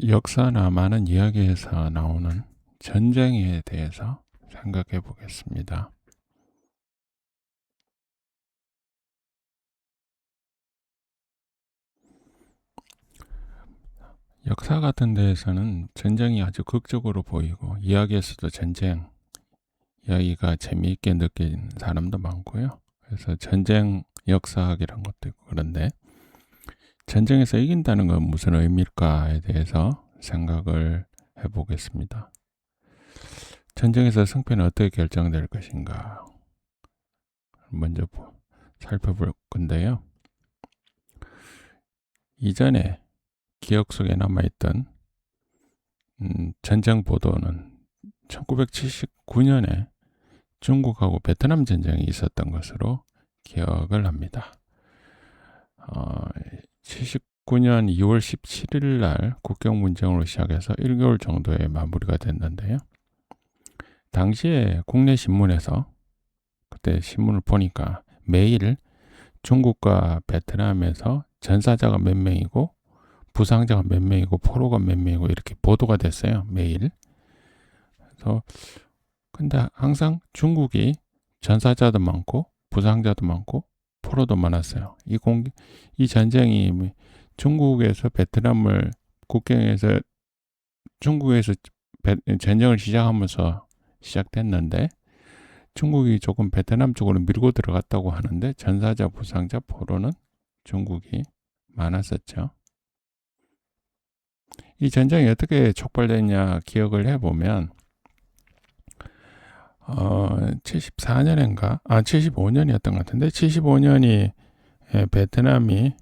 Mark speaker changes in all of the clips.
Speaker 1: 역사나 많은 이야기에서 나오는 전쟁에 대해서 생각해 보겠습니다. 역사 같은 데에서는 전쟁이 아주 극적으로 보이고 이야기에서도 전쟁 이야기가 재미있게 느끼는 사람도 많고요. 그래서 전쟁 역사학이란 것도 있고, 그런데 전쟁에서 이긴다는 건 무슨 의미일까에 대해서 생각을 해보겠습니다. 전쟁에서 승패는 어떻게 결정될 것인가 먼저 살펴볼 건데요. 이전에 기억 속에 남아있던 전쟁 보도는 1979년에 중국하고 베트남 전쟁이 있었던 것으로 기억을 합니다. 79년 2월 17일 날 국경 문쟁으로 시작해서 1개월 정도에 마무리가 됐는데요. 당시에 국내 신문에서 그때 신문을 보니까 매일 중국과 베트남에서 전사자가 몇 명이고 부상자가 몇 명이고 포로가 몇 명이고 이렇게 보도가 됐어요. 매일. 그래서 근데 항상 중국이 전사자도 많고 부상자도 많고 포로도 많았어요. 이 전쟁이 중국에서 베트남을 국경에서 중국에서 전쟁을 시작하면서 시작됐는데 중국이 조금 베트남 쪽으로 밀고 들어갔다고 하는데 전사자, 부상자, 포로는 중국이 많았었죠. 이 전쟁이 어떻게 촉발됐냐 기억을 해보면 74년인가? 75년이었던 것 같은데 75년이 베트남이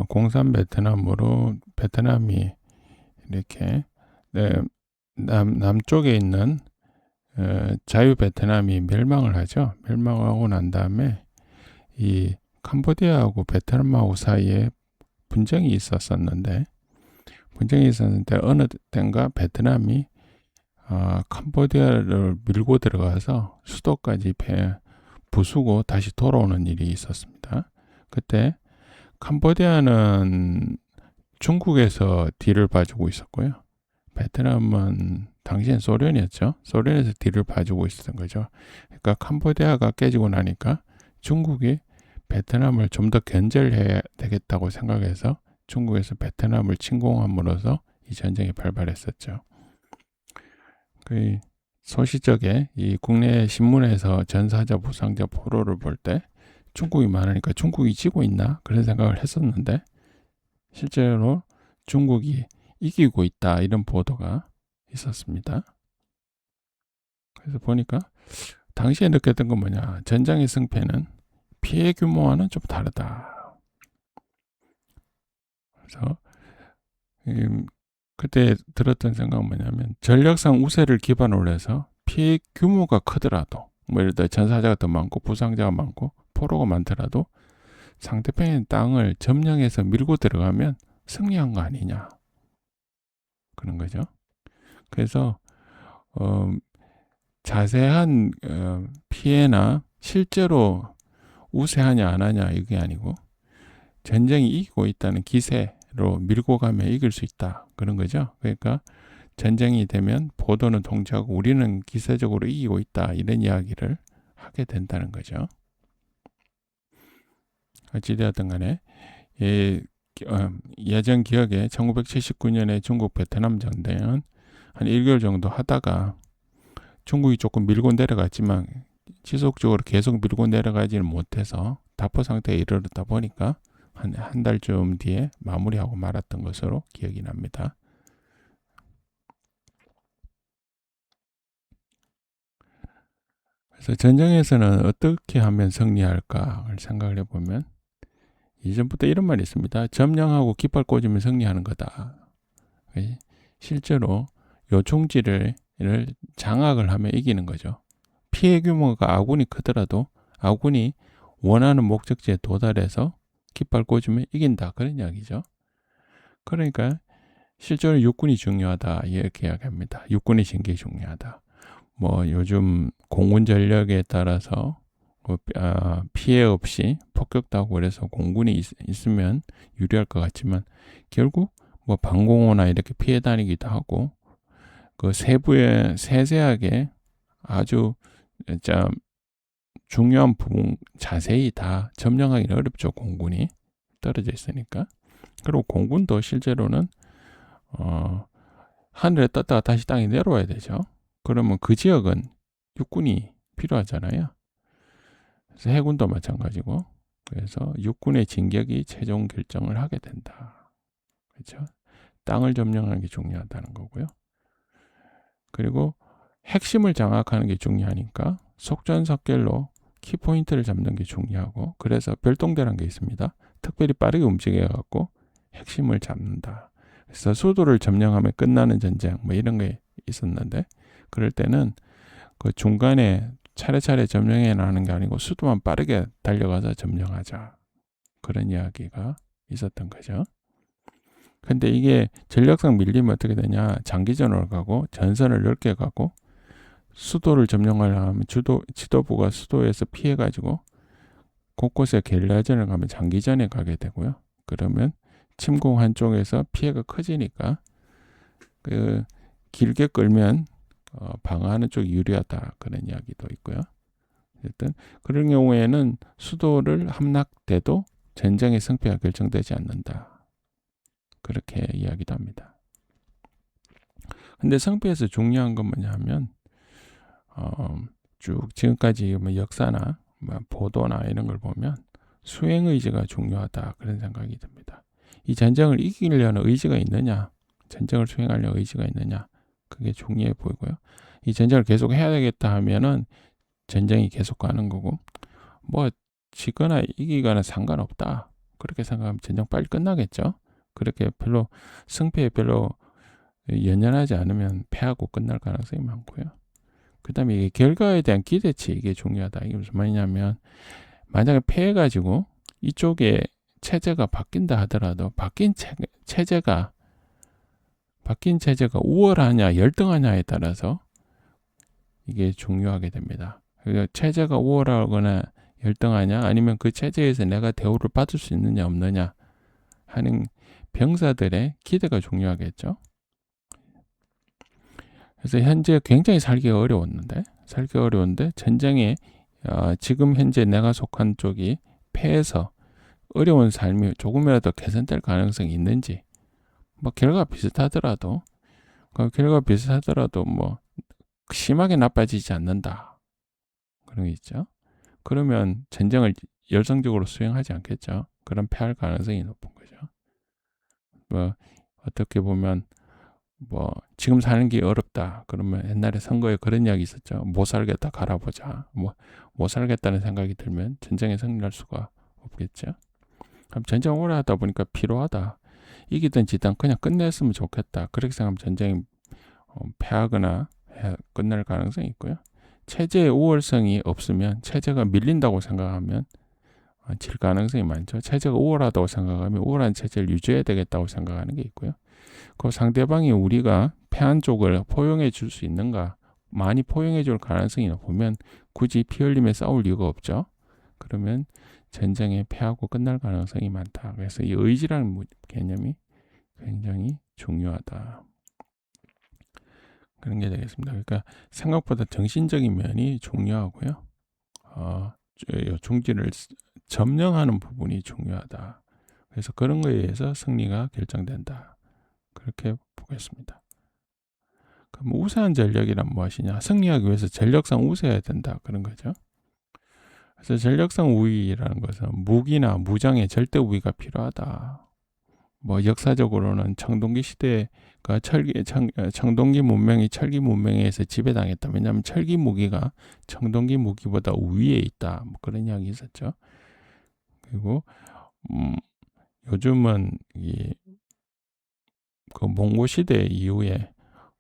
Speaker 1: 공산 베트남으로 베트남이 이렇게 남쪽에 있는 자유 베트남이 멸망을 하죠. 멸망하고 난 다음에 이 캄보디아하고 베트남하고 사이에 분쟁이 있었는데 어느 때인가 베트남이 캄보디아를 밀고 들어가서 수도까지 부수고 다시 돌아오는 일이 있었습니다. 그때 캄보디아는 중국에서 뒤를 봐주고 있었고요. 베트남은 당시엔 소련이었죠. 소련에서 뒤를 봐주고 있었던 거죠. 그러니까 캄보디아가 깨지고 나니까 중국이 베트남을 좀 더 견제해야 되겠다고 생각해서 중국에서 베트남을 침공함으로써 이 전쟁이 발발했었죠. 그 소시적에 이 국내 신문에서 전사자, 부상자, 포로를 볼 때 중국이 많으니까 중국이 지고 있나 그런 생각을 했었는데 실제로 중국이 이기고 있다 이런 보도가 있었습니다. 그래서 보니까 당시에 느꼈던 건 뭐냐, 전장의 승패는 피해 규모와는 좀 다르다. 그래서 그때 들었던 생각은 뭐냐면 전력상 우세를 기반으로 해서 피해 규모가 크더라도 예를 들어 전사자가 더 많고 부상자가 많고 포로가 많더라도 상대편의 땅을 점령해서 밀고 들어가면 승리한 거 아니냐 그런 거죠. 그래서 자세한 피해나 실제로 우세하냐 안 하냐 이게 아니고 전쟁이 이기고 있다는 기세로 밀고 가면 이길 수 있다 그런 거죠. 그러니까 전쟁이 되면 보도는 통제하고 우리는 기세적으로 이기고 있다 이런 이야기를 하게 된다는 거죠. 어찌되었든 간에 예전 기억에 1979년에 중국 베트남 전쟁은 한 1개월 정도 하다가 중국이 조금 밀고 내려갔지만 지속적으로 계속 밀고 내려가지는 못해서 답보 상태에 이르렀다 보니까 한 달쯤 뒤에 마무리하고 말았던 것으로 기억이 납니다. 그래서 전쟁에서는 어떻게 하면 승리할까를 생각을 해보면 이전부터 이런 말이 있습니다. 점령하고 깃발 꽂으면 승리하는 거다. 실제로 요충지를 장악을 하면 이기는 거죠. 피해 규모가 아군이 크더라도 아군이 원하는 목적지에 도달해서 깃발 꽂으면 이긴다 그런 이야기죠. 그러니까 실제로 육군이 중요하다 이렇게 이야기합니다. 육군의 진격이 중요하다. 요즘 공군 전력에 따라서 피해 없이 폭격도 하고 그래서 공군이 있으면 유리할 것 같지만 결국 뭐 방공호나 이렇게 피해 다니기도 하고, 그 세세하게 아주 참 중요한 부분 자세히 다 점령하기는 어렵죠. 공군이 떨어져 있으니까. 그리고 공군도 실제로는 하늘에 떴다가 다시 땅에 내려와야 되죠. 그러면 그 지역은 육군이 필요하잖아요. 그래서 해군도 마찬가지고, 그래서 육군의 진격이 최종 결정을 하게 된다. 그렇죠? 땅을 점령하는 게 중요하다는 거고요. 그리고 핵심을 장악하는 게 중요하니까 속전속결로 키포인트를 잡는 게 중요하고, 그래서 별동대라는 게 있습니다. 특별히 빠르게 움직여갖고 핵심을 잡는다. 그래서 수도를 점령하면 끝나는 전쟁 뭐 이런 게 있었는데, 그럴 때는 그 중간에 차례차례 점령해 나가는 게 아니고 수도만 빠르게 달려가서 점령하자, 그런 이야기가 있었던 거죠. 근데 이게 전력상 밀리면 어떻게 되냐, 장기전으로 가고 전선을 넓게 가고 수도를 점령하려면 지도부가 수도에서 피해가지고 곳곳에 게릴라전을 가면 장기전에 가게 되고요. 그러면 침공한 쪽에서 피해가 커지니까 그 길게 끌면 방어하는 쪽이 유리하다, 그런 이야기도 있고요. 어쨌든 그런 경우에는 수도를 함락돼도 전쟁의 승패가 결정되지 않는다, 그렇게 이야기도 합니다. 근데 승패에서 중요한 건 뭐냐 하면 쭉 지금까지 뭐 역사나 뭐 보도나 이런 걸 보면 수행 의지가 중요하다, 그런 생각이 듭니다. 이 전쟁을 이기려는 의지가 있느냐, 전쟁을 수행하려는 의지가 있느냐, 그게 중요해 보이고요. 이 전쟁을 계속 해야 되겠다 하면은 전쟁이 계속 가는 거고, 뭐 지거나 이기거나 상관없다, 그렇게 생각하면 전쟁 빨리 끝나겠죠. 그렇게 별로 승패에 별로 연연하지 않으면 패하고 끝날 가능성이 많고요. 그 다음에 이게 결과에 대한 기대치, 이게 중요하다. 이게 무슨 말이냐면, 만약에 패해가지고 이쪽에 체제가 바뀐다 하더라도 바뀐 체제가 우월하냐 열등하냐에 따라서 이게 중요하게 됩니다. 그러니까 체제가 우월하거나 열등하냐, 아니면 그 체제에서 내가 대우를 받을 수 있느냐 없느냐 하는 병사들의 기대가 중요하겠죠. 그래서 현재 굉장히 살기가 어려운데 전쟁에 지금 현재 내가 속한 쪽이 패해서 어려운 삶이 조금이라도 개선될 가능성이 있는지, 뭐 결과가 비슷하더라도 뭐 심하게 나빠지지 않는다, 그런 게 있죠. 그러면 전쟁을 열성적으로 수행하지 않겠죠. 그럼 패할 가능성이 높은 거죠. 뭐 어떻게 보면 뭐 지금 사는 게 어렵다, 그러면 옛날에 선거에 그런 이야기 있었죠. 못 살겠다, 갈아보자. 뭐 못 살겠다는 생각이 들면 전쟁에 승리할 수가 없겠죠. 그럼 전쟁 오래 하다 보니까 피로하다, 이기든 지든 그냥 끝냈으면 좋겠다, 그렇게 생각하면 전쟁이 패하거나 끝날 가능성이 있고요. 체제의 우월성이 없으면, 체제가 밀린다고 생각하면 질 가능성이 많죠. 체제가 우월하다고 생각하면 우월한 체제를 유지해야 되겠다고 생각하는 게 있고요. 그 상대방이 우리가 패한 쪽을 포용해 줄 수 있는가, 많이 포용해 줄 가능성이 높으면 굳이 피 흘리며 싸울 이유가 없죠. 그러면 전쟁에 패하고 끝날 가능성이 많다. 그래서 이 의지라는 개념이 굉장히 중요하다, 그런 게 되겠습니다. 그러니까 생각보다 정신적인 면이 중요하고요. 중지를 점령하는 부분이 중요하다. 그래서 그런 거에 의해서 승리가 결정된다, 그렇게 보겠습니다. 그럼 우세한 전력이란 무엇이냐? 승리하기 위해서 전력상 우세해야 된다, 그런 거죠. 그래서 전력상 우위라는 것은 무기나 무장의 절대 우위가 필요하다. 뭐 역사적으로는 청동기 시대가 청동기 문명이 철기 문명에 의해서 지배당했다. 왜냐하면 철기 무기가 청동기 무기보다 우위에 있다, 뭐 그런 이야기 있었죠. 그리고 요즘은 그 몽고 시대 이후에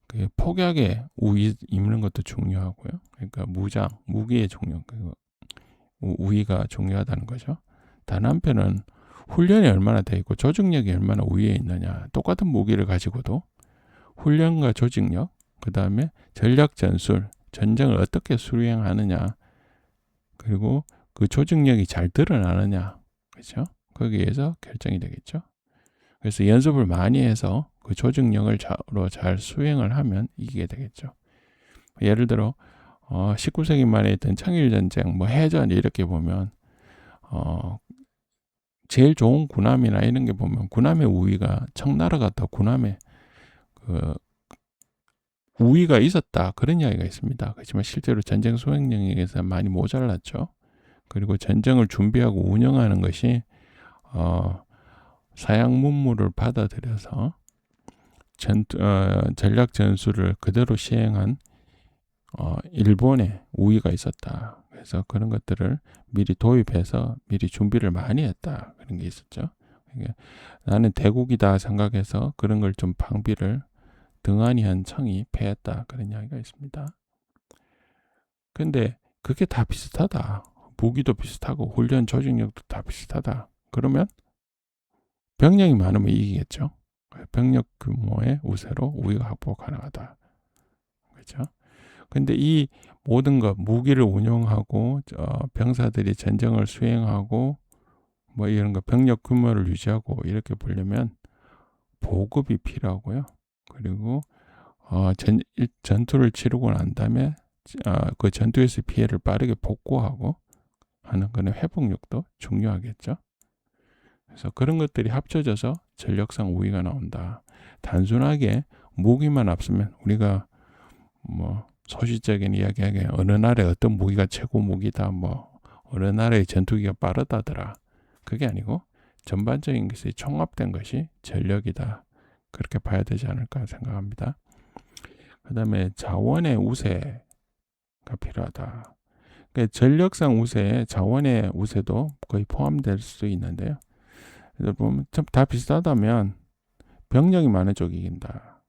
Speaker 1: 그 폭약의 우위 입는 것도 중요하고요. 그러니까 무기의 우위가 중요하다는 거죠. 다른 한편은 훈련이 얼마나 돼 있고 조직력이 얼마나 우위에 있느냐. 똑같은 무기를 가지고도 훈련과 조직력, 그 다음에 전략 전술, 전쟁을 어떻게 수행하느냐, 그리고 그 조직력이 잘 드러나느냐, 그렇죠? 거기에서 결정이 되겠죠. 그래서 연습을 많이 해서 그 조직력을 잘 수행을 하면 이기게 되겠죠. 예를 들어 19세기 말에 있던 청일전쟁, 뭐 해전 이렇게 보면 제일 좋은 군함이나 이런 게 보면 군함의 우위가 청나라가 더 군함의 그 우위가 있었다, 그런 이야기가 있습니다. 그렇지만 실제로 전쟁 수행 능력에서 많이 모자랐죠. 그리고 전쟁을 준비하고 운영하는 것이 사양 문물을 받아들여서 전략 전술을 그대로 시행한 일본의 우위가 있었다. 그래서 그런 것들을 미리 도입해서 미리 준비를 많이 했다, 그런 게 있었죠. 그러니까 나는 대국이다 생각해서 그런 걸 좀 방비를 등한히 한 청이 패했다, 그런 이야기가 있습니다. 근데 그게 다 비슷하다. 무기도 비슷하고 훈련 조직력도 다 비슷하다. 그러면 병력이 많으면 이기겠죠. 병력 규모의 우세로 우위가 확보 가능하다. 그렇죠? 근데 이 모든 것, 무기를 운용하고 병사들이 전쟁을 수행하고 뭐 이런 거, 병력 규모를 유지하고 이렇게 보려면 보급이 필요하고요. 그리고 전투를 치르고 난 다음에 그 전투에서 피해를 빠르게 복구하고 하는 그런 회복력도 중요하겠죠. 그래서 그런 것들이 합쳐져서 전력상 우위가 나온다. 단순하게 무기만 앞서면, 우리가 뭐 소시적인 이야기하게 어느 나라의 어떤 무기가 최고 무기다, 뭐 어느 나라의 전투기가 빠르다더라, 그게 아니고 전반적인 것이 총합된 것이 전력이다, 그렇게 봐야 되지 않을까 생각합니다. 그 다음에 자원의 우세가 필요하다. 그러니까 전력상 우세에 자원의 우세도 거의 포함될 수 있는데요. 그래서 보면 다 비슷하다면 병력이 많은 쪽이 이긴다.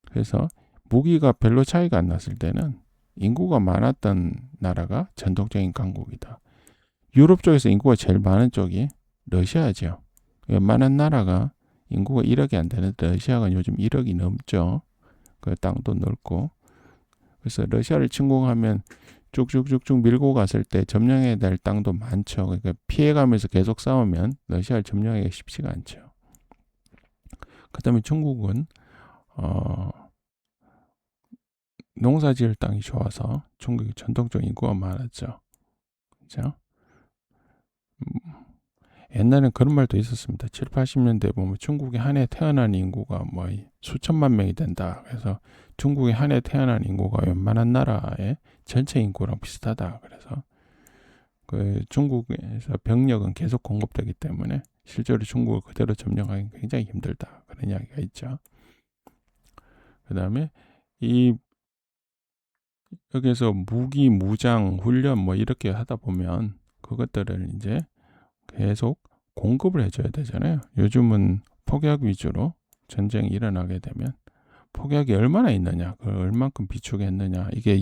Speaker 1: 그래서 무기가 별로 차이가 안 났을 때는 인구가 많았던 나라가 전통적인 강국이다. 유럽 쪽에서 인구가 제일 많은 쪽이 러시아죠. 웬만한 나라가 인구가 1억이 안 되는데 러시아가 요즘 1억이 넘죠. 그 땅도 넓고. 그래서 러시아를 침공하면 쭉쭉쭉쭉 밀고 갔을 때 점령해야 될 땅도 많죠. 그러니까 피해가면서 계속 싸우면 러시아를 점령하기가 쉽지가 않죠. 그 다음에 중국은 농사지을 땅이 좋아서 중국이 전통적인 인구가 많았죠. 그죠? 옛날엔 그런 말도 있었습니다. 7, 80년대에 보면 중국에 한 해 태어난 인구가 뭐 수천만 명이 된다. 그래서 중국에 한 해 태어난 인구가 웬만한 나라의 전체 인구랑 비슷하다. 그래서 그 중국에서 병력은 계속 공급되기 때문에 실제로 중국을 그대로 점령하기 굉장히 힘들다, 그런 이야기가 있죠. 그 다음에 여기서 무기, 무장, 훈련 뭐 이렇게 하다 보면 그것들을 이제 계속 공급을 해줘야 되잖아요. 요즘은 폭약 위주로 전쟁이 일어나게 되면 폭약이 얼마나 있느냐, 그걸 얼만큼 비축했느냐, 이게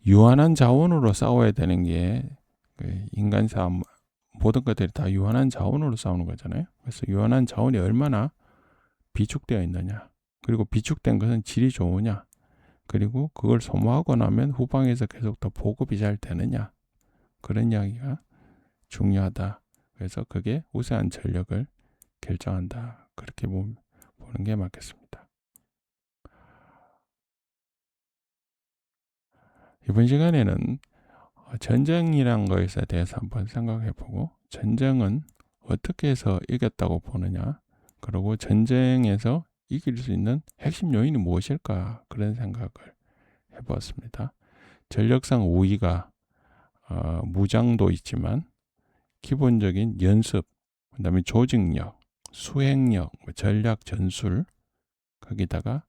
Speaker 1: 유한한 자원으로 싸워야 되는 게 인간 싸움, 모든 것들이 다 유한한 자원으로 싸우는 거잖아요. 그래서 유한한 자원이 얼마나 비축되어 있느냐, 그리고 비축된 것은 질이 좋으냐, 그리고 그걸 소모하고 나면 후방에서 계속 더 보급이 잘 되느냐, 그런 이야기가 중요하다. 그래서 그게 우세한 전력을 결정한다, 그렇게 보는 게 맞겠습니다. 이번 시간에는 전쟁이란 것에 대해서 한번 생각해보고, 전쟁은 어떻게 해서 이겼다고 보느냐, 그리고 전쟁에서 이길 수 있는 핵심 요인이 무엇일까, 그런 생각을 해보았습니다. 전력상 우위가 무장도 있지만 기본적인 연습, 그 다음에 조직력, 수행력, 전략 전술, 거기다가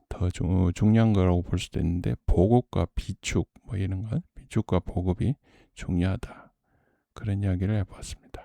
Speaker 1: 더 중요한 거라고 볼 수도 있는데 보급과 비축, 뭐 이런 것, 비축과 보급이 중요하다, 그런 이야기를 해보았습니다.